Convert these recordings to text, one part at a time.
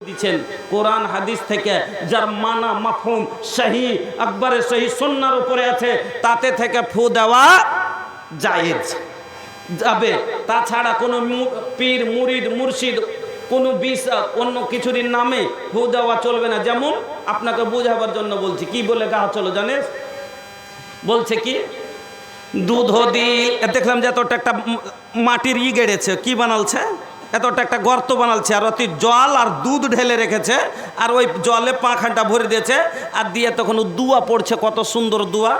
দিচ্ছেন কোরআন হাদিস থেকে যার মানা মাফহুম সহি আকবারে সহি সুন্নাহর উপরে আছে, তাতে থেকে ফু দেওয়া জায়েজ যাবে। তাছাড়া কোনো পীর মুরিদ মুর্শিদ কোনো বিষ অন্য কিছুর নামে ফু দেওয়া চলবে না। যেমন আপনাকে বোঝাবার জন্য বলছি, কি বলে গা চলো জানেন, বলছে কি দুধ দি দেখলাম যে এতটা একটা মাটির গেড়েছে, কি বানালছে, এতটা একটা গর্ত বানালছে, আর অতি জল আর দুধ ঢেলে রেখেছে, আর ওই জলে পাখানটা ভরে দিয়েছে, আর দিয়ে তখন দুয়া পড়ছে, কত সুন্দর দুয়া।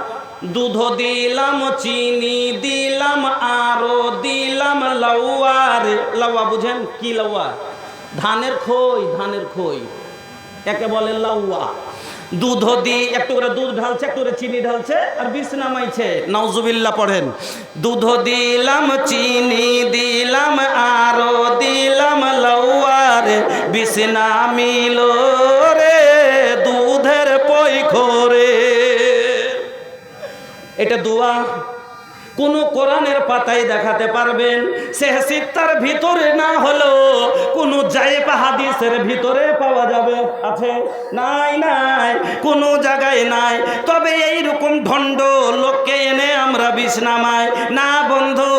দুধ দিলাম, চিনি দিলাম, আরো দিলাম লাউয়া রে। লাউয়া বুঝেন কি? লাউয়া ধানের খই, ধানের খই একে বলে লাউয়া। দুধ দিয়ে একটু করে দুধ ঢালছে, একটু করে চিনি ঢালছে, আর বিষ নামাইছে, নাউজুবিল্লাহ পড়েন। দুধ দিলাম, চিনি দিলাম, আরো দিলাম লাউয়া রে, বিষ নামিল রে দুধের পয়খরে। এটা দোয়া কোন কোরআনের পাতায় দেখাতে পারবেন? সে সিত্তার ভিতরে না হলো কোন জায়েব হাদিসের ভিতরে পাওয়া যাবে? আছে? নাই, নাই, কোনো জায়গায় নাই। তবে এইরকম ঢন্ড লোককে এনে আমরা বিষ নামাই না বন্ধু,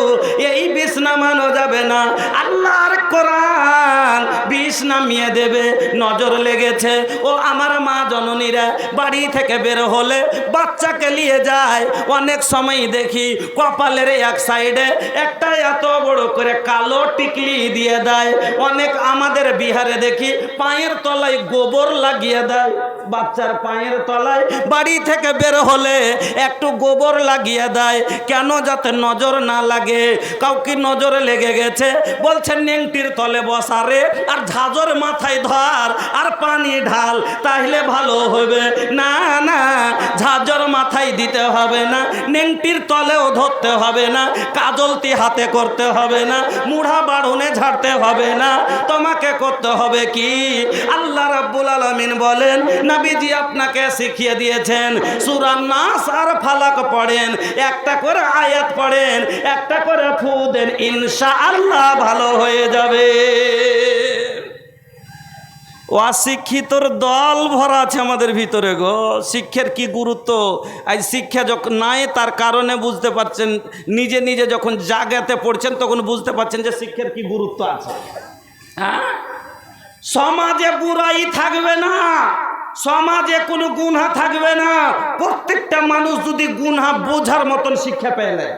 এই বিষ নামানো যাবে না। আল্লাহর কোরআন বিষ নামিয়ে দেবে। নজর লেগেছে ও আমার মা জননীরা, বাড়ি থেকে বের হলে বাচ্চাকে নিয়ে যায়, অনেক সময় দেখি কপালের এক সাইডে একটা এত বড় করে কালো টিকলি দিয়ে দেয়। অনেক আমাদের বিহারে দেখি পায়ের তলায় গোবর লাগিয়ে দেয়, বাচ্চার পায়ের তলায় বাড়ি থেকে বের হলে একটু গোবর লাগিয়ে দেয়। কেন? যাতে নজর না লাগে। কাউকে নজরে লেগে গেছে, বলছেন নেংটির তলে বসারে আর ঝাঁঝর মাথায় ধর আর পানি ঢাল, তাহলে ভালো হবে। না না, ঝাঁঝর মাথায় দিতে হবে না, নেংটির তলেও ধরতে হবে না, কাজলতি হাতে করতে হবে না, মুড়া বাড়ুনে ঝাড়তে হবে না। তোমাকে করতে হবে কি? আল্লাহ রাব্বুল আলামিন বলেন, নবীজি আপনাকে শিখিয়ে দিয়েছেন সূরা নাস আর ফালাক পড়েন, একটা করে আয়াত পড়েন, একটা করে ফু দেন, ইনশাআল্লাহ ভালো হয়ে যাবে। অশিক্ষিতর দল ভরা আছে আমাদের ভিতরে গো। শিক্ষার কি গুরুত্ব আজ শিক্ষা যখন নাই, তার কারণে বুঝতে পারছেন, নিজে নিজে যখন জাগাতে পড়ছেন তখন বুঝতে পারছেন যে শিক্ষার কি গুরুত্ব আছে। হ্যাঁ, সমাজে বুড়াই থাকবে না, সমাজে কোনো গুনাহ থাকবে না। প্রত্যেকটা মানুষ যদি গুনাহ বোঝার মতন শিক্ষা পেয়ে নেয়,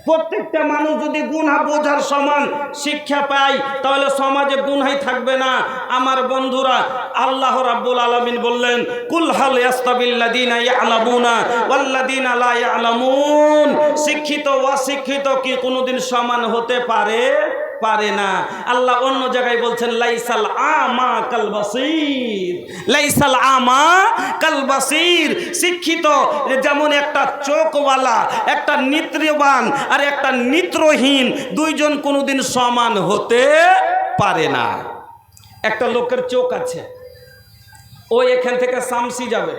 প্রত্যেকটা মানুষ যদি গুনাহ বোঝার সমান শিক্ষা পায়, তাহলে সমাজে গুনাহই থাকবে না। আমার বন্ধুরা, আল্লাহ রাব্বুল আলামিন বললেন, কুল হাল ইয়াস্তাবিল্লাযিনা ইয়ালামুনা ওয়াল্লাযিনা লা ইয়ালামুন। শিক্ষিত অশিক্ষিত কি কোনোদিন সমান হতে পারে? পারে না। আল্লাহ অন্য জায়গায় বলছেন, লাইসাল আমা কাল বাসীর, লাইসাল আমা কাল বাসীর। শিক্ষিত যেমন একটা চোখওয়ালা, একটা নেত্রবান আর একটা নেত্রহীন, দুইজন কোনোদিন সমান হতে পারে না। একটা লোকের চোখ আছে, ও এখান থেকে শামসি যাবে,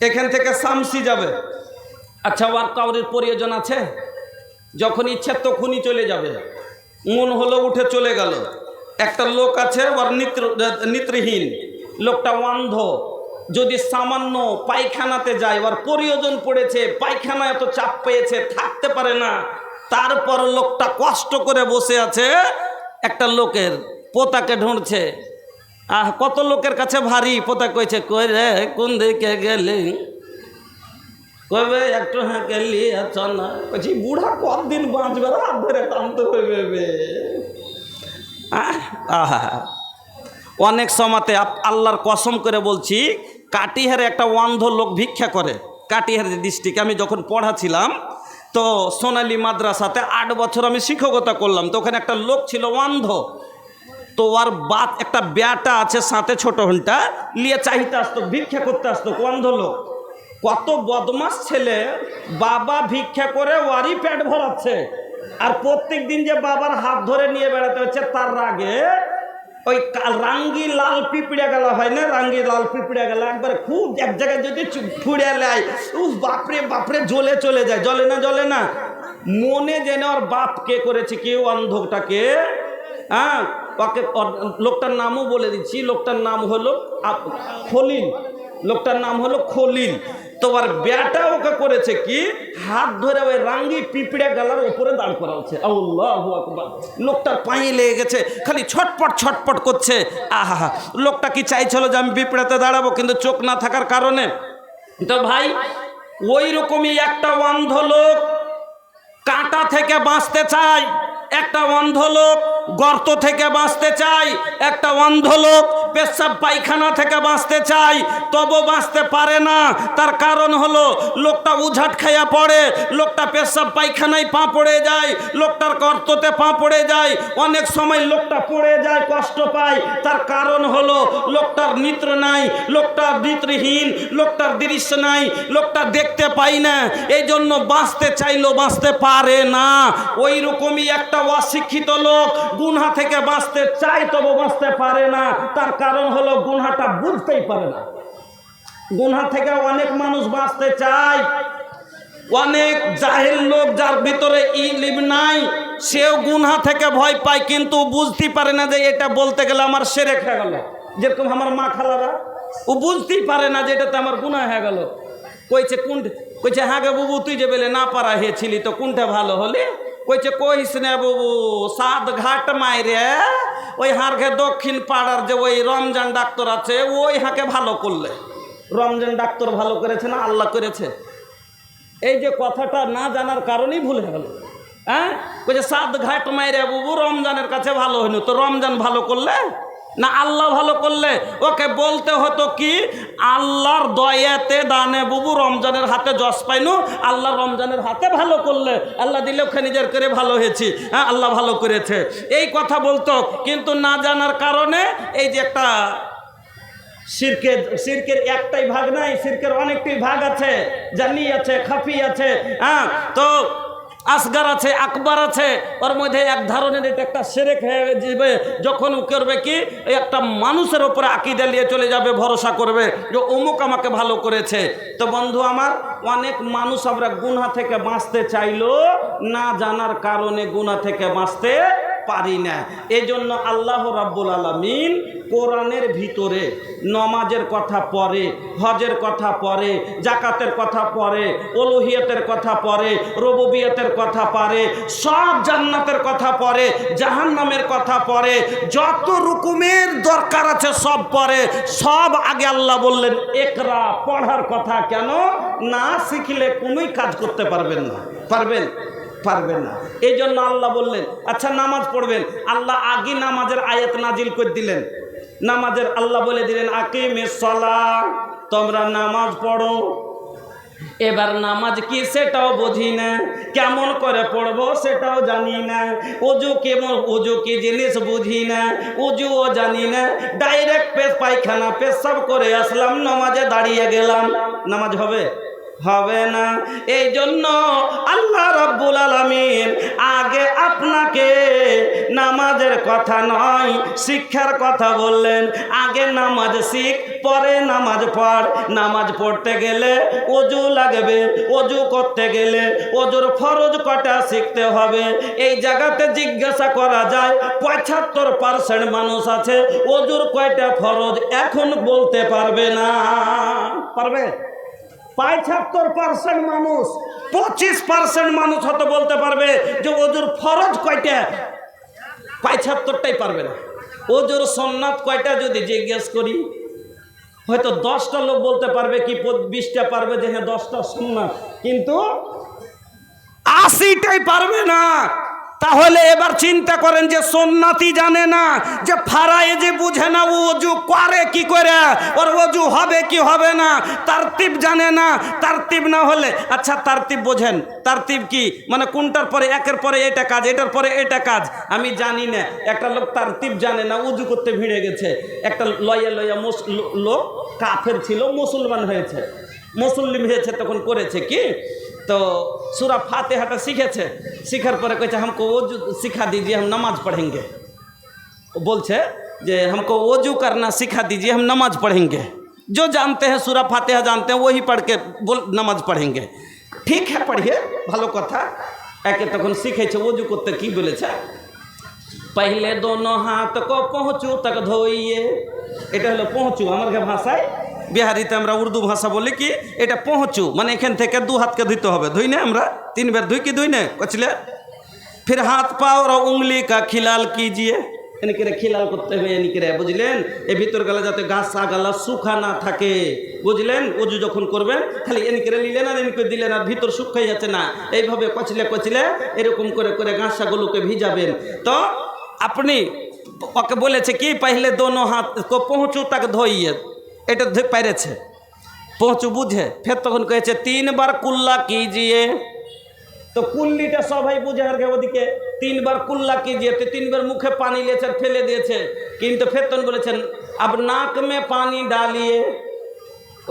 এখান থেকে শামসি যাবে। আচ্ছা, ওর কাউরির প্রয়োজন আছে? যখন ইচ্ছা তখনই চলে যাবে, মন হলো উঠে চলে গেল। একটা লোক আছে, ওর নেত্রহীন, লোকটা অন্ধ, যদি সামান্য পায়খানাতে যায়, ওর প্রয়োজন পড়েছে, পায়খানা এত চাপ পেয়েছে, থাকতে পারে না, তারপর লোকটা কষ্ট করে বসে আছে, একটা লোকের পোতাকে ঢুঁড়ছে। কত লোকের কাছে ভারী, পোতা কইছে, কই রে কোন দিকে গেলে, কবে একটু হ্যাঁ গেলি আচ্ছা না, বলছি বুড়া কতদিন বাঁচবে, রাত ধরে টানতে হবে। আহা, অনেক সময়তে আল্লাহর কসম করে বলছি, কাটিহারে একটা অন্ধ লোক ভিক্ষা করে। কাটিহারের ডিস্ট্রিক্টে আমি যখন পড়াছিলাম, তো সোনালী মাদ্রাসাতে 8 বছর আমি শিক্ষকতা করলাম। তো ওখানে একটা লোক ছিল অন্ধ, তো ওর বাপ একটা বেটা আছে সাথে, ছোট হনটা নিয়ে চাইতে আসতো, ভিক্ষা করতে আসতো। অন্ধ লোক, কত বদমাস ছেলে, বাবা ভিক্ষা করে ওয়ারই পেট ভরাচ্ছে, আর প্রত্যেক দিন যে বাবার হাত ধরে নিয়ে বেড়াতে হচ্ছে, তার রাগে ওই রাঙ্গি লাল পিঁপড়ে গেল হয় না, রাঙ্গি লাল পিঁপড়ে গেল একবার খুব এক জায়গায় যদি ফুড়ে নেয়, উফ বাপরে বাপরে জ্বলে চলে যায়। জ্বলে না, জ্বলে না, মনে যেন ওর বাপ কে করেছে, কেউ অন্ধটাকে, হ্যাঁ ওকে লোকটার নামও বলে দিচ্ছি, লোকটার নাম হলো খলিল, লোকটার নাম হলো খলিল। তো আর বেটা ওকে করেছে কি, হাত ধরে ওই রাঙ্গি পিঁপড়ে গালার উপরে দাঁড় করা হচ্ছে। আল্লাহু আকবার। লোকটার পায়ে লেগে গেছে, খালি ছটপট ছটপট করছে। আহা, লোকটা কি চাইছিল যে আমি পিঁপড়াতে দাঁড়াবো, কিন্তু চোখ না থাকার কারণে। তো ভাই ওই রকমই একটা অন্ধ লোক কাঁটা থেকে বাঁচতে চায়, একটা অন্ধ লোক গর্ত থেকে বাঁচতে চাই, একটা অন্ধ লোক পেশাব পায়খানা থেকে বাঁচতে চাই, তবু বাঁচতে পারে না। তার কারণ হলো লোকটা উঝাট খাইয়া পড়ে, লোকটা পেশাব পায়খানায় পা পড়ে যায়, লোকটার গর্ততে পা পড়ে যায়, অনেক সময় লোকটা পড়ে যায়, কষ্ট পায়। তার কারণ হলো লোকটার নেত্র নাই, লোকটার নেত্রহীন, লোকটার দৃশ্য নাই, লোকটা দেখতে পাই না, এই জন্য বাঁচতে চাইলেও বাঁচতে পারে না। ওই রকমই একটা অশিক্ষিত লোক গুনাহ থেকে বাঁচতে চায় তবু বাঁচতে পারে না। তার কারণ হলো গুনাহটা বুঝতেই পারে না। গুনাহ থেকে অনেক মানুষ বাঁচতে চায়, অনেক জাহেল লোক যার ভিতরে ইলম নাই, সেও গুনাহ থেকে ভয় পায়, কিন্তু বুঝতে পারে না যে এটা বলতে গেলে আমার শিরক হয়ে গেল। যেরকম আমার মা খালারা, ও বুঝতেই পারে না যে এটাতে আমার গুনাহ হয়ে গেল। কইছে কইছে হ্যাঁ গে বুবু, তুই যে বেলে না পারা হয়েছিলি তো কোনটা ভালো হলে? কইছে কইস না বুবু, 7 ঘাট মাইরে ওই হারঘে দক্ষিণ পাড়ার যে ওই রমজান ডাক্তার আছে, ওই হাঁকে ভালো করলে। রমজান ডাক্তার ভালো করেছে না আল্লাহ করেছে? এই যে কথাটা না জানার কারণেই ভুলে গেল। হ্যাঁ, কইছে 7 ঘাট মাইরে বুবু রমজানের কাছে ভালো হইনি, তো রমজান ভালো করলে না আল্লাহ ভালো করলে? ওকে বলতে হতো কি, আল্লাহর দয়াতে দানে বুবু রমজানের হাতে যশ পাইনু, আল্লাহ রমজানের হাতে ভালো করলে, আল্লাহ দিলে ওখানে নিজের করে ভালো হয়েছি, হ্যাঁ আল্লাহ ভালো করেছে, এই কথা বলতো। কিন্তু না জানার কারণে এই যে একটা শিরকের একটাই ভাগ নাই, শিরকের অনেকটাই ভাগ আছে, জানি আছে, খাফি আছে, হ্যাঁ তো আসগার আছে, আকবার আছে, ওর মধ্যে এক ধরনের এটা একটা শিরক হয়ে যাবে। যখন ও করবে কি, একটা মানুষের উপরে আকীদা নিয়ে চলে যাবে, ভরসা করবে যে অমুক আমাকে ভালো করেছে। তো বন্ধু আমার, অনেক মানুষ আমরা গুনাহ থেকে বাঁচতে চাইলো, না জানার কারণে গুনাহ থেকে বাঁচতে পারি না। এই জন্য আল্লাহ রাব্বুল আলামিন কোরআনের ভিতরে নমাজের কথা পড়ে, হজের কথা পড়ে, জাকাতের কথা পড়ে, উলুহিয়তের কথা পড়ে, রুবুবিয়তের কথা পড়ে, সব জান্নাতের কথা পড়ে, জাহান্নামের কথা পড়ে, যত রকমের দরকার আছে সব পড়ে। সব আগে আল্লাহ বললেন একরা, পড়ার কথা। কেন? না শিখলে কোনোই কাজ করতে পারবেন না। পারবেন না। এই জন্য আল্লাহ বললেন আচ্ছা নামাজ পড়বেন, আল্লাহ আগে নামাজের আয়াত নাজিল করে দিলেন। নামাজের আল্লাহ বলে দিলেন আকিমিস সালাহ, তোমরা নামাজ পড়ো। এবার নামাজ কি সেটাও বুঝি না, কেমন করে পড়বো সেটাও জানি না, ওযু কেমন, ওযু কি জিনিস বুঝি না, ওযুও জানি না, ডাইরেক্ট পায়খানা পেশাব করে আসলাম, নামাজে দাঁড়িয়ে গেলাম, নামাজ হবে? হবে না। এই জন্য আল্লাহ রাব্বুল আলামিন আগে আপনাকে নামাজের কথা নয়, শিক্ষার কথা বললেন। আগে নামাজ শিখ, পরে নামাজ পড়। নামাজ পড়তে গেলে ওযু লাগবে, ওযু করতে গেলে ওযুর ফরজ কটা শিখতে হবে। এই জায়গাতে জিজ্ঞাসা করা যায় 75% মানুষ আছে ওযুর কয়টা ফরজ এখন বলতে পারবে না। পারবে? 75% মানুষ, 25% মানুষ হয়তো বলতে পারবে যে ওযুর ফরজ কয়টা, 75টাই পারবে না। ওযুর সুন্নাত কয়টা যদি জিজ্ঞেস করি, হয়তো 10টা লোক বলতে পারবে কি 20টা পারবে যে হ্যাঁ 10টা সুন্নাত, কিন্তু 80টাই পারবে না। তাহলে এবার চিন্তা করেন যে সুন্নাতি জানে না, যে ফারায়েজে বুঝে না, ও ওযু করে কি করে, ওর ওযু হবে কি হবে না, তারতিব জানে না। তারতিব না হলে, আচ্ছা তারতিব বোঝেন, তারতিব কি মানে কোনটার পরে একের পরে এটা কাজ, এটার পরে এটা কাজ, আমি জানি না। একটা লোক তারতিব জানে না, ওযু করতে ভিড়ে গেছে। একটা লয়া লোক কাফের ছিল, মুসলমান হয়েছে, মুসলিম হয়েছে, তখন করেছে কি, तो सूरा फातिहा सीखे सीखार पर कहते हमको वजू सिखा दीजिए, हम नमाज पढ़ेंगे। बोलते जे हमको वजू करना सिखा दीजिए, हम नमाज पढ़ेंगे। जो जानते हैं सूरा फातिहा जानते हैं वही पढ़ के नमाज पढ़ेंगे। ठीक है पढ़िए, भालो कथा। एके तखन शिखे वजू करते कि बोलेছে पहले दोनों हाथ को पहुँचू तक धोइए। এটা হলো পৌঁছু। আমার ভাষায় বিহারিতে আমরা উর্দু ভাষা বলি কি এটা পৌঁছু, মানে এখান থেকে দু হাতকে ধুইতে হবে। ধুই না আমরা 3 বার ধুই কি ধুই না কচলে। फिर हाथ पाँव और उंगली का खिलाल कीजिए। यानी कि खिलाल करते हुए यानी कि बुझलें ए भीतर गला जाते गाछा गला सुखा ना থাকে বুঝলেন। উজু যখন করবেন খালি এনি করে নিলেন আর এনি করে দিলেন আর ভিতর শুকাই যাচ্ছে না, এইভাবে কচলে কচলে এরকম করে করে গাছাগুলোকে ভিজাবেন। তো আপনি ওকে বলেছে কি पहले दोनों हाथ को पहुँचू तक धोइए, এটা পেরেছে পৌঁছু বুঝে। ফের তখন কয়েছে 3 बार कुल्ला कीजिए। तो कुल्लीटा सबाई बुझे আর ওদিকে 3 बार कुल्ला कीजिए। तो 3 बार मुखे पानी लेছে আর ফেলে দিয়েছে, কিন্তু ফের তখন বলেছেন अब नाक में पानी डालिए।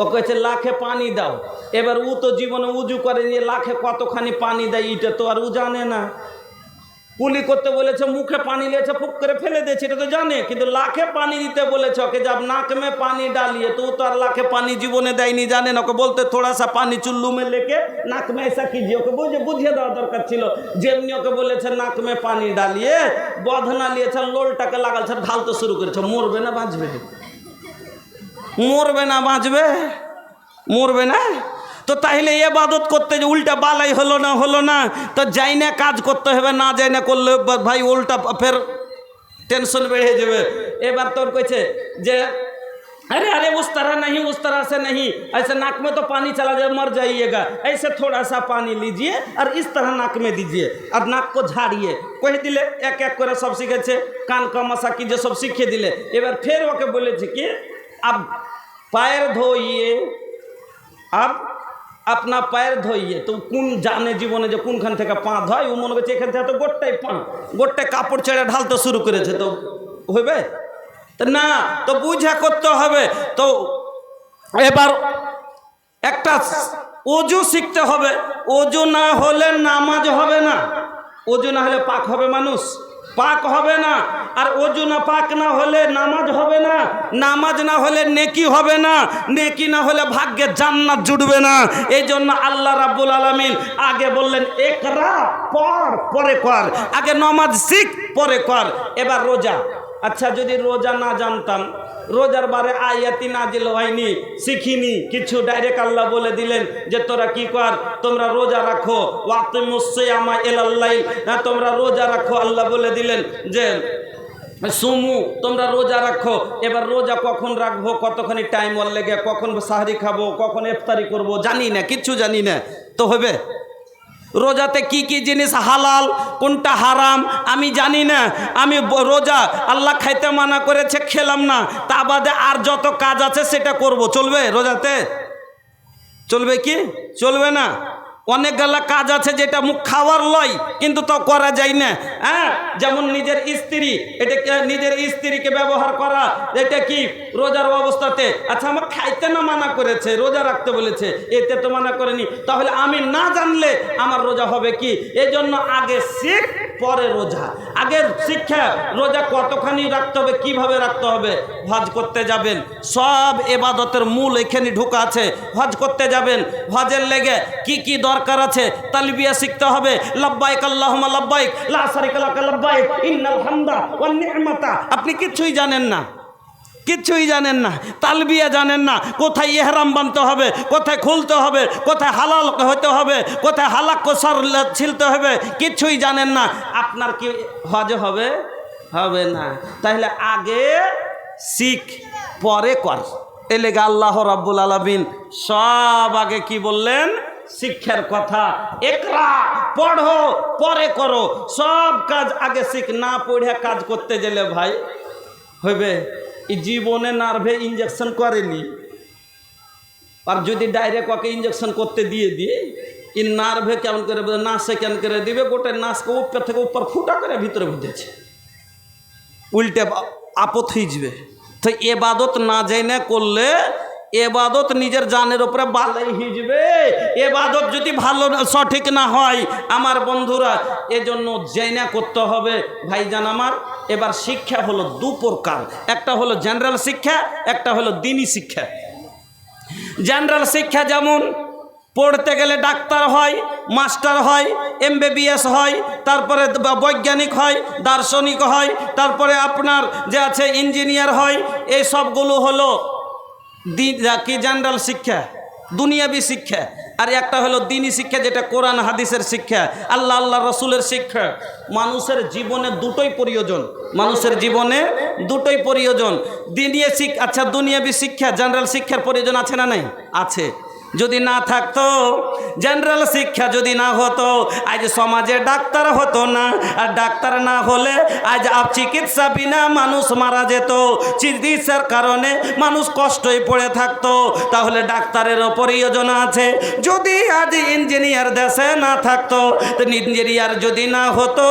ও কয়েছে লাখে পানি দাও। এবার ও তো জীবনে উজু করে নিয়ে লাখে কতখানি পানি দেয় এটা তো আর ও জানে না। কুলি করতে বলেছে মুখে পানি লিয়েছে ফুক করে ফেলে দিয়েছে এটা তো জানে, কিন্তু লাখে পানি দিতে বলেছে ওকে जब नाक में पानी डालिए तो तो আর লাখে পানি জীবনে দেয়নি জানে না। ওকে বলতে थोड़ा सा पानी चुल्लू में लेके नाक में ऐसा कीजिए। ওকে বুঝিয়ে দেওয়া দরকার ছিল। যেমনি ওকে বলেছে नाक में पानी डालिए বধনা লিয়েছে লোলটাকে লাগালছে ঢালতে শুরু করেছে। মরবে না বাঁচবে? মরবে না বাঁচবে? মরবে না। তো তাহলে ইবাদত করতে যে উল্টা বালাই হলো না তো যাই না কাজ করতে হবে, না যাই না করলে ভাই উল্টা ফের টেনশন বেড়ে যাবে। এবার তোর কইছে যে अरे अरे उस तरह से नहीं, ऐसे नाक में तो पानी चला जाए मर जाइएगा, ऐसे थोड़ा सा पानी लीजिए और इस तरह नाक में दीजिए और नाक को झाड़िए। कह दिले एक एक করে সব শিখেছে, कान का मसा कीजिए सब শিখিয়ে দিলে। এবার ফের ওকে বলেছে কি अब पैर धोइए, अब अपना पैर धोइए। तो কোন জানে জীবনে যে কোনখান থেকে পা ধয়, ও মনে করছে এখান থেকে তো গোটাই পা গোটাই কাপড় ছেড়ে ঢালতে শুরু করেছে। তো হইবে তো না, তো বুঝা করতে হবে। তো এবার একটা ওযু শিখতে হবে। ওযু না হলে নামাজ হবে না। ওযু না হলে পাক হবে মানুষ, পাক হবে না। আর ওযু না পাক না হলে নামাজ হবে না, নামাজ না হলে নেকি হবে না, নেকি না হলে ভাগ্যে জান্নাত জুটবে না। এই জন্য আল্লাহ রাব্বুল আলামিন আগে বললেন একরা পড় পরে কর, আগে নামাজ শিখ পরে কর। এবার রোজা, আচ্ছা যদি রোজা না জানতাম, রোজার বারে আয়াতি নাজিল হয়নি, শিখিনি কিছু, ডাইরেক্ট আল্লাহ বলে দিলেন যে তোরা কি কর, তোমরা রোজা রাখো, ওয়াকিমুস সিয়ামা ইলাল লাইল, তোমরা রোজা রাখো। আল্লাহ বলে দিলেন যে সুমু, তোমরা রোজা রাখো। এবার রোজা কখন রাখবো, কতখানি টাইম ওর লেগে, কখন সাহরি খাবো, কখন ইফতারি করবো জানি না, কিচ্ছু জানি না। তো হবে রোজাতে কি কি জিনিস হালাল কোনটা হারাম আমি জানি না। আমি রোজা আল্লাহ খাইতে মানা করেছে খেলাম না, তা বাদে আর যত কাজ আছে সেটা করব, চলবে? রোজাতে চলবে কি চলবে না? অনেক গালা কাজ আছে যেটা মুখ খাওয়ার লয় কিন্তু তো করা যায় না। হ্যাঁ, যেমন নিজের স্ত্রী, এটা নিজের স্ত্রীকে ব্যবহার করা, এটা কি রোজার অবস্থাতে? আচ্ছা আমার খাইতে না মানা করেছে, রোজা রাখতে বলেছে, এতে তো মানা করেনি, তাহলে আমি না জানলে আমার রোজা হবে কি? এই জন্য আগে শিখ পরে রোজা। আগের শিক্ষা রোজা কতখানি রাখতে হবে, কিভাবে রাখতে হবে। হজ করতে যাবেন, সব ইবাদতের মূল এখানে ঢোকা আছে। হজ করতে যাবেন, হজের লেগে কি কি দরকার আছে, তালবিয়া শিখতে হবে। লাব্বাইক আল্লাহুম্মা লাব্বাইক লা শারিকা লাকা লাব্বাইক ইন্নাল হামদা ওয়ান নি'মাতা। আপনি কিছুই জানেন না, কিচ্ছুই জানেন না, তালবিয়া জানেন না, কোথায় ইহরাম বানতে হবে, কোথায় খুলতে হবে, কোথায় হালাল হতে হবে, কোথায় হালাক কোসার ছিলতে হবে, কিচ্ছুই জানেন না। আপনার কি হজ হবে? হবে না। তাহলে আগে শিখ পরে কর। এলেগে আল্লাহ রাব্বুল আলামিন সব আগে কি বললেন? শিক্ষার কথা। একরা পড়ো পরে করো, সব কাজ আগে শিখ। না পড়ে কাজ করতে গেলে ভাই হইবে? এই জীবনে নার্ভে ইঞ্জেকশন করেনি, আর যদি ডাইরেক্ট ওকে ইঞ্জেকশন করতে দিয়ে এই নার্ভে কেমন করে নাসে কেমন করে দিবে, গোটা নাসকে উপর থেকে উপর ফুটা করে ভিতরে বুঝেছে, উল্টে আপদ হয়ে যাবে। তো এবাদত না যাই না করলে এবাদত নিজের জানের উপরে বালাই হয়ে যাবে। এবাদত যদি ভালো সঠিক না হয় আমার বন্ধুরা, এজন্য জেনে করতে হবে ভাইজান আমার। এবার শিক্ষা হলো দু প্রকার, একটা হলো জেনারেল শিক্ষা, একটা হলো দ্বীনি শিক্ষা। জেনারেল শিক্ষা যেমন পড়তে গেলে ডাক্তার হয়, মাস্টার হয়, MBBS হয়, তারপরে বৈজ্ঞানিক হয়, দার্শনিক হয়, তারপরে আপনার যে আছে ইঞ্জিনিয়ার হয়। এই সবগুলো হলো কি জেনারেল শিক্ষা, দুনিয়াবি শিক্ষা। আর একটা হলো দিনী শিক্ষা, যেটা কোরআন হাদিসের শিক্ষা, আল্লাহ রসুলের শিক্ষা। মানুষের জীবনে দুটোই প্রয়োজন, মানুষের জীবনে দুটোই প্রয়োজন। আচ্ছা, দুনিয়াবি শিক্ষা, জেনারেল শিক্ষার প্রয়োজন আছে না নাই? আছে। যদি না থাকতো, জেনারেল শিক্ষা যদি না হতো, আজ সমাজে ডাক্তার হতো না। আর ডাক্তার না হলে আজ চিকিৎসা বিনা মানুষ মারা যেত, চিকিৎসার কারণে মানুষ কষ্টই পড়ে থাকতো। তাহলে ডাক্তারেরও প্রয়োজন আছে। যদি আজ ইঞ্জিনিয়ার দেশে না থাকতো, ইঞ্জিনিয়ার যদি না হতো,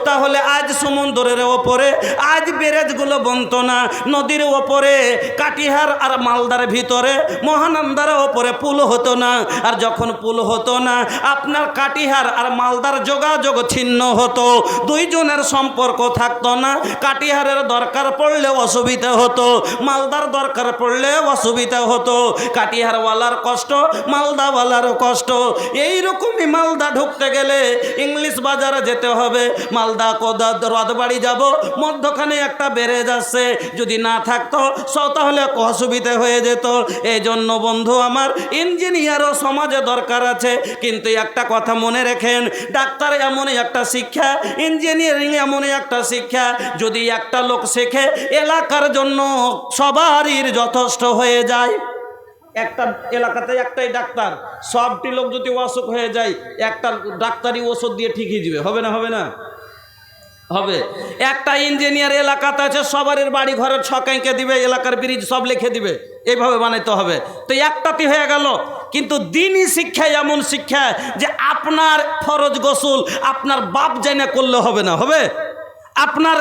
তাহলে আজ সমুদ্রের ওপরে আজ ব্যারেজগুলো বনতো না, নদীর ওপরে কাটিহার আর মালদার ভিতরে মহানন্দার ওপরে পুল হতো না। আর যখন পুল হতো না, আপনার কাটিহার আর মালদার যোগাযোগ ছিন্ন হতো, দুইজনের সম্পর্ক থাকতো না। কাটিহারের দরকার পড়লে অসুবিধা হতো, মালদার দরকার পড়লে অসুবিধা হতো। কাটিহারওয়ালার কষ্ট, মালদাওয়ালারও কষ্ট। এইরকমই মালদা ঢুকতে গেলে ইংলিশ বাজারে যেতে হবে, মালদা রথবাড়ি যাব, মধ্যখানে একটা ব্যারেজ আছে, যদি না থাকতো তাহলে অসুবিধা হয়ে যেত। এই জন্য বন্ধু আমার, ইঞ্জিনিয়ারও সমাজে দরকার আছে। কিন্তু একটা কথা মনে রাখেন, ডাক্তার এমনই একটা শিক্ষা, ইঞ্জিনিয়ারিং এমনই একটা শিক্ষা, যদি একটা লোক শেখে এলাকার জন্য সবারই যথেষ্ট হয়ে যায়। একটা এলাকাতে একটাই ডাক্তার, সবটি লোক যদি অসুখ হয়ে যায়, একটা ডাক্তারি ওষুধ দিয়ে ঠিক হয়ে যাবে। হবে না? হবে না? হবে। একটা ইঞ্জিনিয়ার এলাকাতে আছে, সবারের বাড়ি ঘরের ছকাইকে দিবে, এলাকার ব্রিজ সব লিখে দিবে, এইভাবে বানাইতে হবে। তো একটাতে হয়ে গেল। কিন্তু দিনই শিক্ষা এমন শিক্ষা যে আপনার ফরজ গোসল আপনার বাপ জানা করলে হবে না, হবে? আপনার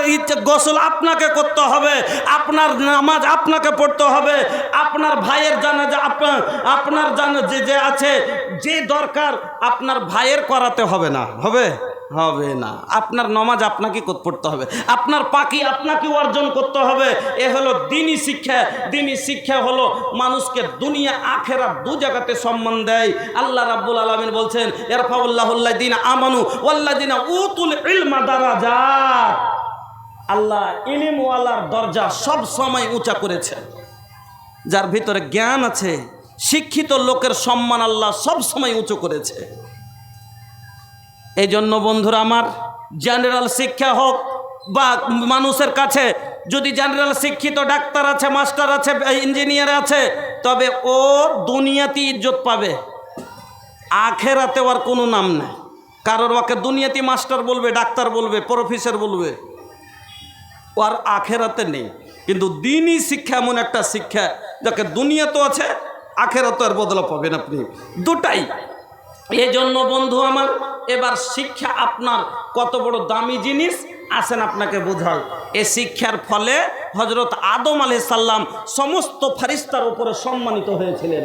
গোসল আপনাকে করতে হবে, আপনার নামাজ আপনাকে পড়তে হবে, আপনার ভাইয়ের জানাজা আপনার জানা যে আছে, যে দরকার আপনার ভাইয়ের করাতে হবে না, হবে? হবে না। আপনার নামাজ আপনাকে পড়তে হবে, আপনার পাকি আপনাকে অর্জন করতে হবে। এ হলো দিনী শিক্ষা। দিনী শিক্ষা হলো মানুষকে দুনিয়া আখেরাত দু জায়গাতে সম্মান দেয়। আল্লাহ রাব্বুল আলামিন বলছেন, ইরফাউল্লাহুল্লাযিনা আমানু ওয়াল্লাযিনা উতুল ইলমা দারাজাত। আল্লাহ ইলমওয়ালার দরজা সব সময় উঁচা করেছে। যার ভিতরে জ্ঞান আছে, শিক্ষিত লোকের সম্মান আল্লাহ সব সময় উঁচু করেছে। এই জন্য বন্ধুরা আমার, জেনারেল শিক্ষা হোক বা মানুষের কাছে যদি জেনারেল শিক্ষিত ডাক্তার আছে, মাস্টার আছে, ইঞ্জিনিয়ার আছে, তবে ও দুনিয়াতে ইজ্জত পাবে, আখেরাতে ওর কোনো নাম নেই। কারণ ওকে দুনিয়াতে মাস্টার বলবে, ডাক্তার বলবে, প্রফেসর বলবে, ওর আখেরাতে নেই। কিন্তু দিনই শিক্ষা এমন একটা শিক্ষা যাকে দুনিয়াতেও আছে, আখেরাতের বদলা পাবেন আপনি, দুটাই। এই জন্য বন্ধু আমার, এবার শিক্ষা আপনার কত বড় দামি জিনিস আসেন আপনাকে বোঝায়। এ শিক্ষার ফলে হযরত আদম আলাইহিস সালাম সমস্ত ফেরেশতার উপরে সম্মানিত হয়েছিলেন।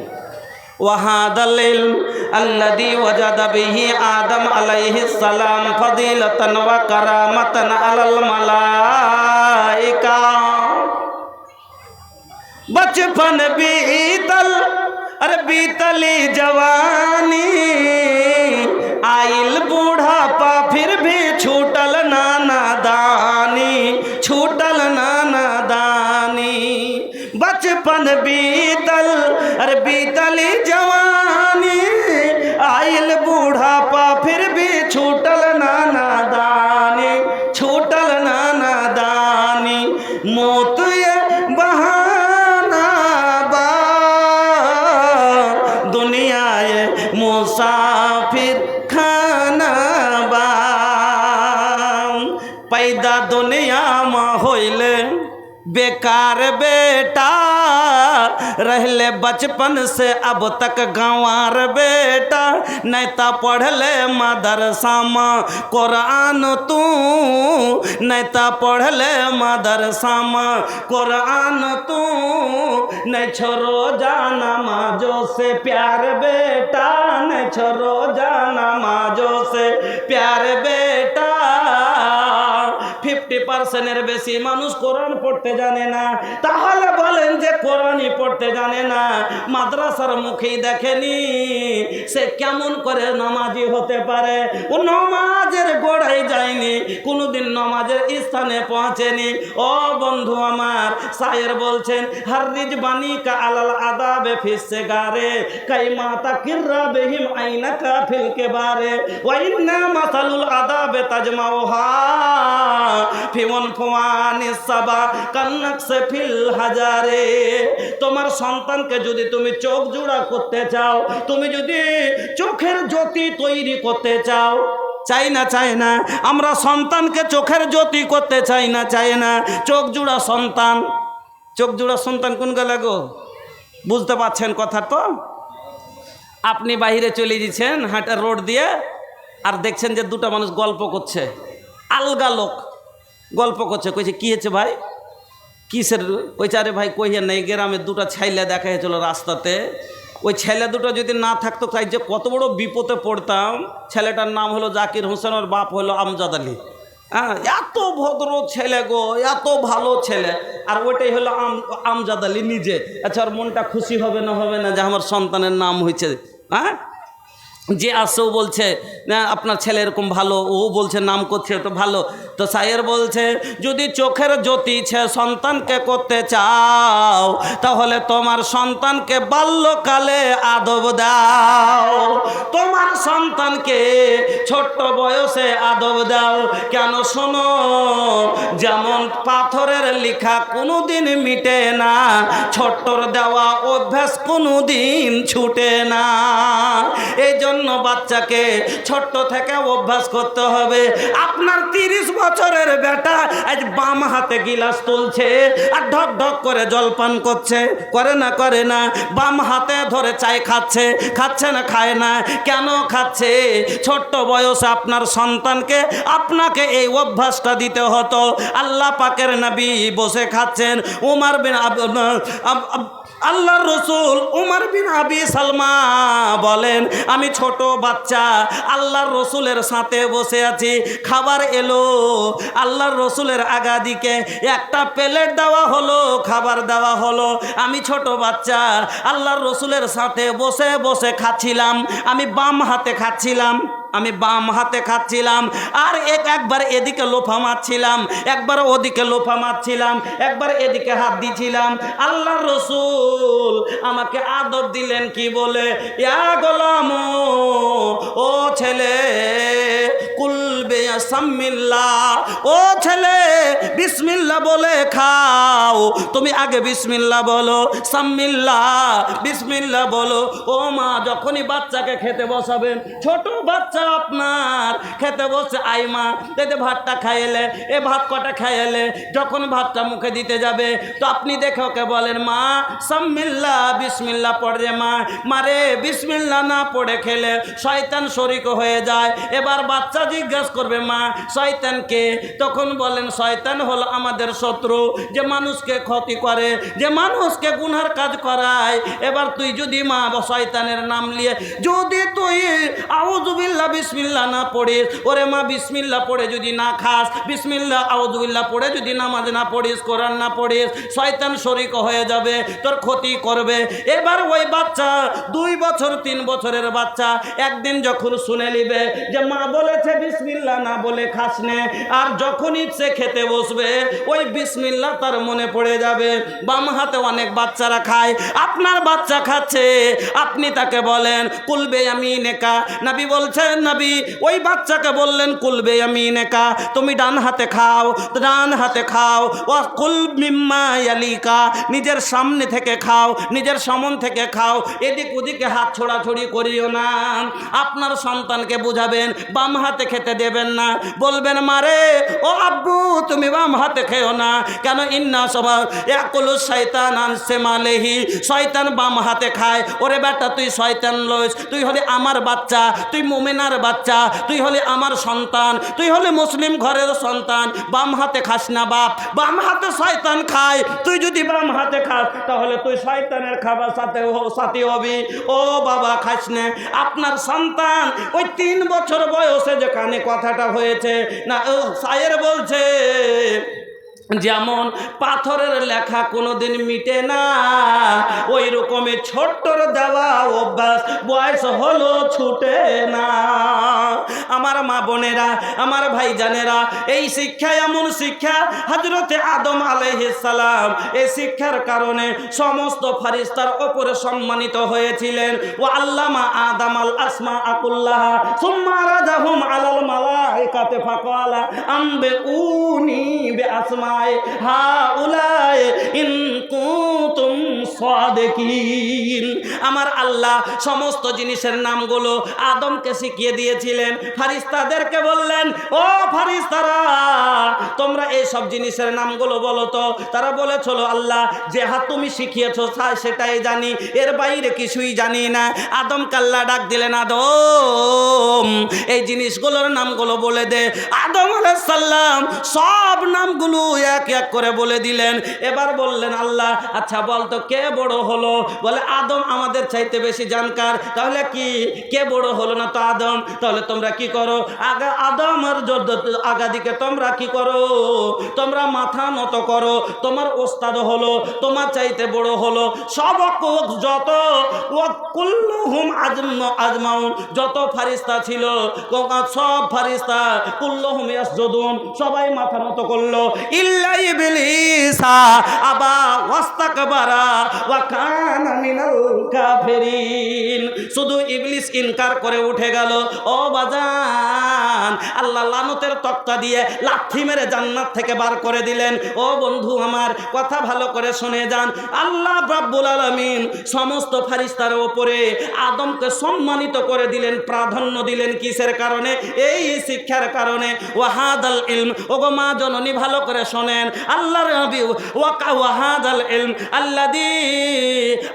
ওয়াহাদাল ইলম আল্লাযী ওয়াজাদা বিহি আদম আলাইহিস সালাম ফাদিলাতান ওয়া কারামাতান আলাল মালাইকা। बचपन बीतल अरे बीतली जवानी, आइल बूढ़ापा फिर भी छूटल नाना दानी, छूटल नाना दानी। बचपन बीतल अरे बीतली जवानी, आइल बूढ़ापा फिर भी छूटल नाना दानी, छूटल नाना दानी। मौत ये बहाना बा, दुनिया ये मुसाफिर खाना बा। पैदा दुनिया में होइले बेकार बेटा, रहले बचपन से अब तक गंवार बेटा। नैता पढ़ ले मदरसा में कुरान तू, नैता पढ़ ले मदरसा में कुरान तू। नहीं छोड़ो जाना माजो से प्यार बेटा, नहीं छोड़ो जाना माजो से प्यार बेटा। 50% বেশি মানুষ কোরআন পড়তে জানে না। তাহলে বলেন যে কোরআনই পড়তে পড়তে জানে না, মাদ্রাসার মুখেই দেখেনি, সে কেমন করে নামাজি হতে পারে? ও নামাজের গোড়ায় যায়নি, কোনোদিন নামাজের স্থানে পৌঁছেনি। ও বন্ধু আমার, শায়ের বলছেন হাররিজ বানি কা আলাল আদাবে ফিসে গারে কাইমা তাকিররা বিহিম আইনাকা ফিল কেবারে ওয়া ইন্না মাসালুল আদাবে তাজমাউহা ফিমন ফুয়ানিস সাবা কান্নাকসে ফিল হাজারে। তোমার সন্তানকে যদি তুমি চোখ জোড়া করতে চাও, তুমি যদি চোখের জ্যোতি তৈরি করতে চাও, চাই না আমরা সন্তানকে চোখের জ্যোতি করতে চাই না চোখ জোড়া সন্তান। চোখ জোড়া সন্তান কোন গেলে গো? বুঝতে পারছেন কথা তো? আপনি বাইরে চলে গেছেন হাঁটার রোড দিয়ে, আর দেখছেন যে দুটো মানুষ গল্প করছে, আলগা লোক গল্প করছে। কইছে কি হয়েছে ভাই, কিসের? কইছে আরে ভাই কইয়া নেই, গ্রামের দুটো ছেলে দেখা হয়েছিল রাস্তাতে, ওই ছেলে দুটো যদি না থাকতো তাই যে কত বড় বিপদে পড়তাম। ছেলেটার নাম হলো জাকির হোসেন, ওর বাপ হলো আমজাদ আলী। হ্যাঁ, এত ভদ্র ছেলে গো, এত ভালো ছেলে, আর ওইটাই হলো আমজাদ আলী নিজে। আচ্ছা, ওর মনটা খুশি হবে না যে আমার সন্তানের নাম হয়েছে? হ্যাঁ, যে আসেও বলছে না আপনার ছেলে এরকম ভালো, ও বলছে নাম করছে তো ভালো। তো শায়ের বলছে যদি চোখের জ্যোতি সন্তানকে করতে চাও, তাহলে তোমার সন্তানকে বাল্যকালে আদব দাও, তোমার সন্তানকে ছোট্ট বয়সে আদব দাও। কেন শোনো, যেমন পাথরের লেখা কোনোদিন মিটে না, ছোট্টর দেওয়া অভ্যাস কোনোদিন ছুটে না। এই জন্য বাচ্চাকে ছোট্ট থেকে অভ্যাস করতে হবে। আপনার 30 বছরের বেটা আজ বাম হাতে গিলাস তুলছে আর ঢক ঢক করে জলপান করছে, করে না? বাম হাতে ধরে চাই খাচ্ছে না খায় না? কেন খাচ্ছে? ছোট্ট বয়সে আপনার সন্তানকে আপনাকে এই অভ্যাসটা দিতে হতো। আল্লাহ পাকের নবী বসে খাচ্ছেন, উমর বিন আল্লাহর রসুল উমর বিন আবি সালমা বলেন আমি ছোট বাচ্চা আল্লাহর রসুলের সাথে বসে আছি, খাবার এলো, আল্লাহর রসুলের আগা দিকে একটা প্লেট দেওয়া হলো, খাবার দেওয়া হলো, আমি ছোট বাচ্চা আল্লাহর রসুলের সাথে বসে বসে খাচ্ছিলাম, আমি বাম হাতে খাচ্ছিলাম, আর একবার এদিকে লোফা মারছিলাম, একবার ওদিকে লোফা মারছিলাম, একবার এদিকে হাত দিছিলাম। আল্লাহর রসুল আমাকে আদব দিলেন কি বলে, ইয়া গোলাম, ও ছেলে, কুলবে সাম্মিল্লাহ, ও ছেলে বিসমিল্লাহ বলে খাও। তুমি আগে বিসমিল্লাহ বলো, সাম্মিল্লাহ, বিসমিল্লাহ বলো। ও মা, যখনই বাচ্চাকে খেতে বসাবেন, ছোট বাচ্চা আপনার খেতে বসে, আই মা এতে ভাতটা খাইলে, এ ভাত কটা খাইলে, যখন ভাতটা মুখে দিতে যাবে তো আপনি দেখে ওকে বলেন মা সাম্মিল্লাহ, বিসমিল্লাহ পড়ে মা। মারে বিসমিল্লাহ না পড়ে খেলে শয়তান শরীক হয়ে যায়। এবার বাচ্চা জিজ্ঞাসা করবে মা শয়তানকে, তখন বলেন শয়তান হলো আমাদের শত্রু, যে মানুষকে ক্ষতি করে, যে মানুষকে গুনার কাজ করায়। এবার তুই যদি মা শয়তানের নাম নিয়ে যদি তুই আউযুবিল্লাহ বিসমিল্লাহ না পড়িস, ওরে মা বিসমিল্লাহ পড়ে যদি না খাস, বিসমিল্লাহ আউযুবিল্লাহ পড়ে যদি নামাজ না পড়িস, কোরআন না পড়িস, শয়তান শরীক হয়ে যাবে, তোর ক্ষতি করবে। এবার ওই বাচ্চা 2 বছর 3 বছরের বাচ্চা একদিন যখন শুনে নিবে যে মা বলেছে বিসমিল্লাহ না বলে খাস নে, আর যখনই সে খেতে বসবে ওই বিসমিল্লাহ তার মনে পড়ে যাবে। বাম হাতে অনেক বাচ্চারা খায়, আপনার বাচ্চা খাচ্ছে, আপনি তাকে বলেন কুলবে ইয়ামিনেকা, নবী বলছেন, নবী ওই বাচ্চাকে বললেন কুলবে ইয়ামিনেকা, তুমি ডান হাতে খাও, ডান হাতে খাও, ও কুল মিম্মা ইয়ালিকা, নিজের সামনে থেকে খাও, নিজের সামন থেকে খাও, এদিক ওদিকে হাত ছোড়াছড়ি করিও না। আপনার সন্তানকে বুঝাবেন বাম হাতে খেতে দেবেন না, বলবেন মারে ও আব্বু তুমি বাম হাতে খেও না, কেন ইন্না সবা ইয়াকুলু শয়তান আন শিমালিহি, শয়তান বাম হাতে খায়। ওরে বেটা তুই শয়তান লইস, তুই হলে আমার বাচ্চা, তুই মুমিনার বাচ্চা, তুই হলে আমার সন্তান, তুই হলে মুসলিম ঘরের সন্তান, বাম হাতে খাস না বাপ, বাম হাতে শয়তান খায়, তুই যদি বাম হাতে খাস তাহলে তুই শয়তানের খাবার সাথে হবি। ও বাবা খাস না। আপনার সন্তান ওই 3 বছর বয়সে যেখানে কথাটা হয়েছে না, ও শায়ের বলছে যেমন পাথরের লেখা কোনোদিন মিটে না, ওই রকমই ছোট্টর দেওয়া অভ্যাস বয়স হলো ছুটে না। আমার মা বোনেরা, আমার ভাইজানেরা, এই শিক্ষা এমন শিক্ষা হযরতে আদম আলাইহিস সালাম এই শিক্ষার কারণে সমস্ত ফারিস্তার উপরে সম্মানিত হয়েছিলেন। ও আল্লামা আদম আল আসমা কুল্লাহা সুম্মা রাজাহুম আলাল মালাইকাতি ফাকালা আনবিউনি বিআসমাই হাউলাই ইন কুনতুম সাদিকিন। আমার আল্লাহ সমস্ত জিনিসের নামগুলো আদমকে শিখিয়ে দিয়েছিলেন। ফারিস্তাদেরকে বললেন, ও ফারিস্তারা, তোমরা এই সব জিনিসের নামগুলো বলো তো। তারা বলেছিল, আল্লাহ যে হাত তুমি শিখিয়েছো সেটাই জানি, এর বাইরে কিছুই জানি না। আদমকে আল্লাহ ডাক দিলেন, আদম এই জিনিসগুলোর নামগুলো বলে দে। আদম আলাইহিস সালাম সব নামগুলো এক এক করে বলে দিলেন। এবার বললেন, আল্লাহ আচ্ছা বলতো কে বড় হলো? বলে, আদম আমাদের চাইতে বেশি জানকার। তাহলে কি কে বড় হলো না তো আদম? তাহলে তোমরা কি করো, আদমের আগাদিকে তোমরা কি করো, তোমরা মাথা নত করো। তোমার ওস্তাদ হলো, তোমার চাইতে বড় হলো। সব যত কুল্লুহুম আজমাউন, যত ফারিস্তা ছিল সব ফারিস্তা কুল্লুহুম ইয়াসজুদুন, সবাই মাথা নত করলো। ইল্লা ইবলিস আবা ওয়াস্তাকবারা ওয়া কানা মিনাল কাফিরিন। শুধু ইবলিস ইনকার করে উঠে গেল। ও বাজান, আল্লাহ লানতের তক্তা দিয়ে লাথি মেরে জান্নাত থেকে বার করে দিলেন। ও বন্ধু আমার, কথা ভালো করে শুনে যান। আল্লাহ রাব্বুল আলামিন সমস্ত ফারিস্তার উপরে আদমকে সম্মানিত করে দিলেন, প্রাধান্য দিলেন। কিসের কারণে? এই শিক্ষার কারণে। ওয়াহাদাল ইলম, ওগো মা জননী ভালো করে শোনেন, আল্লাহর নবী ওয়াহাদাল ইলম আল্লাযী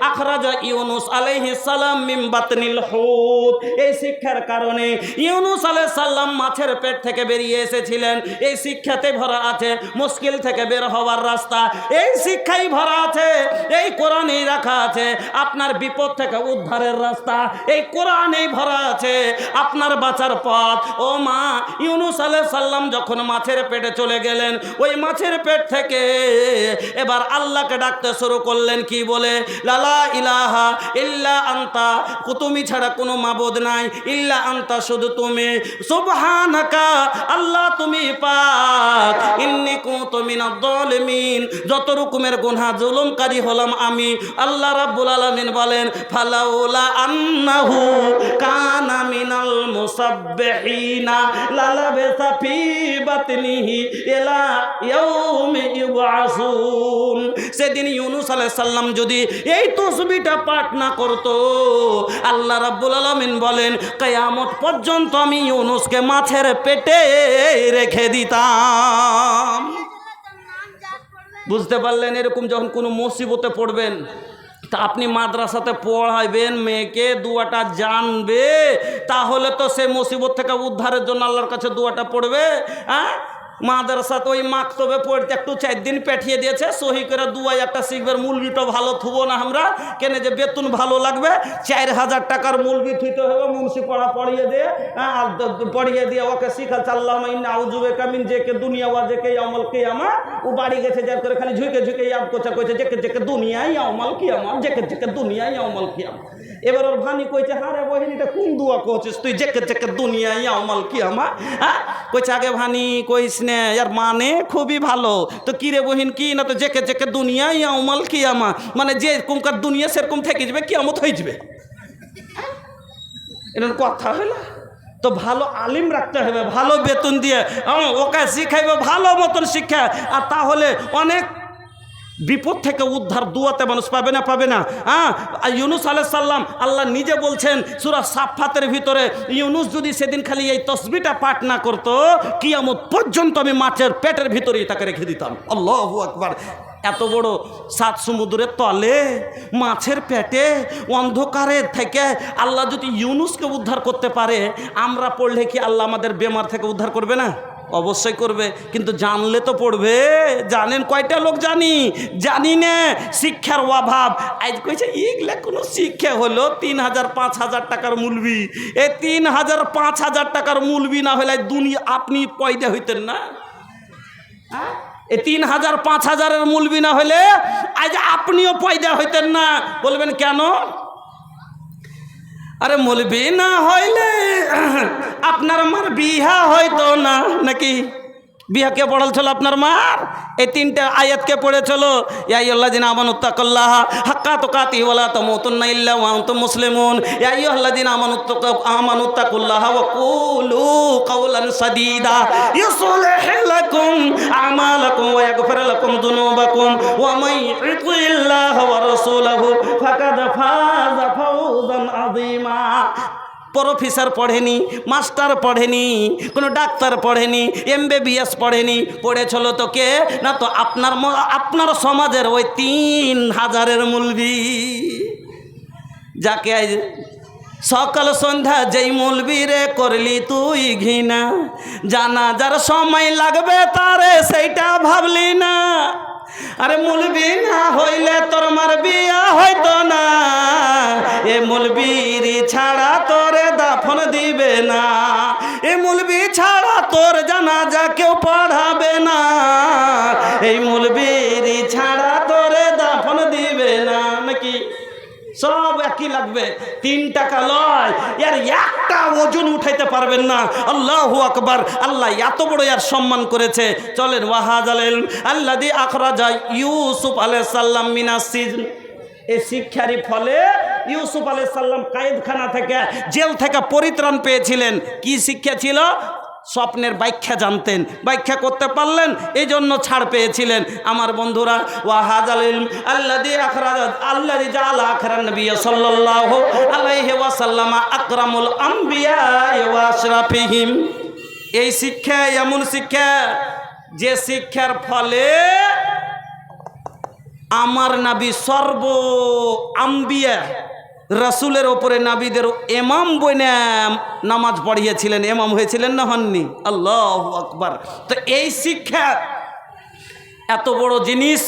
আখরাজা ইউনুস আলাইহিস সালাম মিন বাতনিল হুত। এই শিক্ষার কারণে ইউনুস আলাইহিস সালাম মাছের পেট থেকে বেরিয়ে এসেছিলেন। এই শিক্ষাতে ভরা আছে মুশকিল থেকে বের হওয়ার রাস্তা। এই শিক্ষাই ভরা আছে, এই কোরআনেই রাখা আছে আপনার বিপদ থেকে উদ্ধারের রাস্তা। এই কোরআনেই ভরা আছে আপনার বাঁচার পথ। ও মা, ইউনুস আলাইহিস সালাম যখন মাছের পেটে চলে গেলেন, ওই মাছের পেট থেকে এবার আল্লাহকে ডাকতে শুরু করলেন। কি বলে? লা ইলাহা ইল্লা আনতা, তুমি ছাড়া কোনো মাবুদ নাই, ইল্লা আনতা, শুধু তুমি, সুবহানাকা, আল্লাহ তুমি পাক, ইন্নী কুনতু মিনাজ জালিমিন, যত রকমের গুনাহ জুলুমকারী হলাম আমি। আল্লাহ রাব্বুল আলামিন বলেন, ফালাউলা আন্নাহু কানা মিনাল মুসাব্বিহিনা লালাবিসা ফি বাতনিহি ইলা ইয়াউমি ইউবআসুন। সেদিন ইউনুস আলাইহিস সালাম যদি এই তাসবিহটা পাঠ না করত, আল্লাহ রাব্বুল আলামিন বলেন কিয়ামত পর্যন্ত আমি ইউনুসকে মাছের পেটে রেখে দিতাম। বুঝতে পারলেন? এরকম যখন কোনো মুসিবতে পড়বেন, তা আপনি মাদ্রাসাতে পড়াইবেন মেয়েকে, দুয়াটা জানবে, তাহলে তো সে মুসিবত থেকে উদ্ধারের জন্য আল্লাহর কাছে দুয়াটা পড়বে। হ্যাঁ, মাদ্রাসাতে ওই মাকতবে পড়তে একটু 4 দিন পেঠিয়ে দিয়েছে, সহি করে দুয়াই একটা শিখবের। মুলবিটা ভালো থুবো না আমরা, কেন যে বেতন ভালো লাগবে। 4000 টাকার মুলবি থুইতে হবে, মুন্সি পড়িয়ে দিয়ে ওকে শিখাচ্ছে আল্লাহুম্মা ইন্না আউযু বিকা মিন জেকে দুনিয়া ওয়া জেকে ইয়াউমাল কিয়ামা। ও বাড়ি গেছে যার করে খালি ঝুঁকে ইয়াদ কইছে জেকে দুনিয়া ইয়াউমাল কিয়ামা, জেকে দুনিয়া ইয়াউমাল কিয়ামা। এবার ওর ভানি কইছে, হারে বহিন এটা কোন দুয়া কইছিস তুই, জেকে দুনিয়া ইয়াউমাল কিয়ামা? হ্যাঁ, কইছে আগে ভানি কইস না, यार মানে খুবই ভালো। তো কি রে বহিন কি না, তো জেকে দুনিয়া ইয়াউমাল কিয়ামা, মানে যে কোনকার দুনিয়া সেরকম থেকে যাবে, কিয়ামত হয়ে যাবে। এটা কথা হলো তো? ভালো আলিম রাখতে হবে, ভালো বেতন দিয়ে ওকে শিখাইবে, ভালো মতন শিক্ষা। আর তাহলে অনেক বিপদ থেকে উদ্ধার দুয়াতে মানুষ পাবে না, পাবে না। হ্যাঁ, ইউনুস আলাইহিস সালাম আল্লাহ নিজে বলছেন সূরা সাফফাতের ভিতরে, ইউনুস যদি সেদিন খালি এই তাসবিহটা পাঠ না করত, কিয়ামত পর্যন্ত আমি মাছের পেটের ভিতরেই তাকে রেখে দিতাম। আল্লাহু আকবার। এত বড় 7 সমুদ্রের তলে মাছের পেটে অন্ধকারের থেকে আল্লাহ যদি ইউনুসকে উদ্ধার করতে পারে, আমরা পড়লে কি আল্লাহ আমাদের বেমার থেকে উদ্ধার করবে না? অবশ্যই করবে। কিন্তু জানলে তো পড়বে। জানেন কয়টা লোক জানি না, শিক্ষার অভাব। আজ কইছে এগুলা কোনো শিক্ষা হলো? 3000-5000 টাকার মুলবি। এই 3000-5000 টাকার মুলবি না হলে দুনিয়া আপনি পয়দা হইতেন না। এই 3000 5000-এর মূলবি না হলে আজ আপনিও পয়দা হইতেন না। বলবেন কেন? আরে মৌলবি না হইলে আপনার মার বিহা হয়তো না নাকি? বিহা কে পড়ালছিল? আপনার মার। এই 3টা আয়াতকে পড়েছিল, ইয়া আইয়ুহাল্লাযিনা আমানুত্তাকুল্লাহ হাক্কা তুকাতিহি ওয়া লা তামুতুন্না ইল্লা ওয়া আনতুম মুসলিমুন। ইয়া আইয়ুহাল্লাযিনা আমানুত্তাকুল্লাহ ওয়া কুলু কাওলান সাদীদা ইউসলিহ লাকুম আমালাকুম ওয়া ইয়াগফির লাকুম যুনুবাকুম ওয়া মান ইউতিল্লাহ ওয়া রাসূলাহু ফাকাদ ফাযা ফাওজান আযীমা। প্রফেসর পড়েনি, মাস্টার পড়েনি, কোনো ডাক্তার পড়েনি, MBBS পড়েনি, পড়েছিল তো কে না? তো আপনার সমাজের ওই 3000-এর মৌলবি, যাকে আজ সকাল সন্ধ্যা যেই মৌলবি রে করলি তুই ঘৃণা, জানাজার সময় লাগবে তারে সেইটা ভাবলি না। আরে মৌলবি না হইলে তোর মার বিয়া হইতো না, এ মৌলবীর ছাড়া তোরে দাফন দিবে না, এ মৌলবি ছাড়া তোর জানাজা কেউ পড়াবে না, এই মৌলবীর ছাড়া তোরে দাফন দিবে না। নাকি সব একই লাগবে, 3 টাকা লয়, এর একটা ওজন উঠাইতে পারবেন না। আল্লাহু আকবার। আল্লাহ এত বড় এর সম্মান করেছে। চলেন, ওয়াহাজাল আল্লাযী আখরাজা ইউসুফ আলাইহিস সালাম মিনাস সিজন। এই শিক্ষারই ফলে ইউসুফ আলাইহিস সালাম কায়েদখানা থেকে, জেল থেকে পরিত্রাণ পেয়েছিলেন। কি শিক্ষা ছিল? স্বপ্নের ব্যাখ্যা জানতেন, ব্যাখ্যা করতে পারলেন, এই জন্য ছাড় পেয়েছিলেন। আমার বন্ধুরা, ওয়াহাজাল আল্লাযী আখরাজা আল্লাযী জাআলা আখরান নবী সাল্লাল্লাহু আলাইহি ওয়াসাল্লাম আকরামুল আম্বিয়া ওয়া আশরাফিহিম। এই শিক্ষা এমন শিক্ষা যে শিক্ষার ফলে আমার নবী সর্ব আম্বিয়া রাসূলের ওপরে নাবিদের ইমাম বইনে নামাজ পড়িয়েছিলেন। ইমাম হয়েছিলেন না হননি? আল্লাহু আকবার। তো এই শিক্ষা এত বড় জিনিস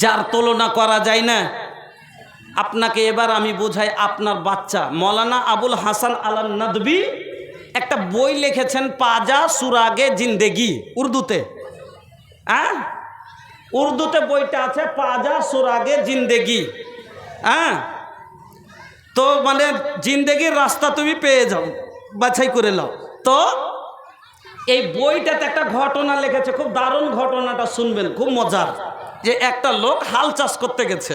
যার তুলনা করা যায় না। আপনাকে এবার আমি বোঝাই, আপনার বাচ্চা মৌলানা আবুল হাসান আলান নদভী একটা বই লিখেছেন, পাজা সুরাগে জিন্দেগি, উর্দুতে। হ্যাঁ, উর্দুতে বইটা আছে, পাজা সুরাগে জিন্দেগি। হ্যাঁ, তো মানে জিন্দেগির রাস্তা তুমি পেয়ে যাও, বাছাই করে নাও। তো এই বইটাতে একটা ঘটনা লিখেছে, খুব দারুণ ঘটনাটা শুনবেন, খুব মজার। যে একটা লোক হাল চাষ করতে গেছে,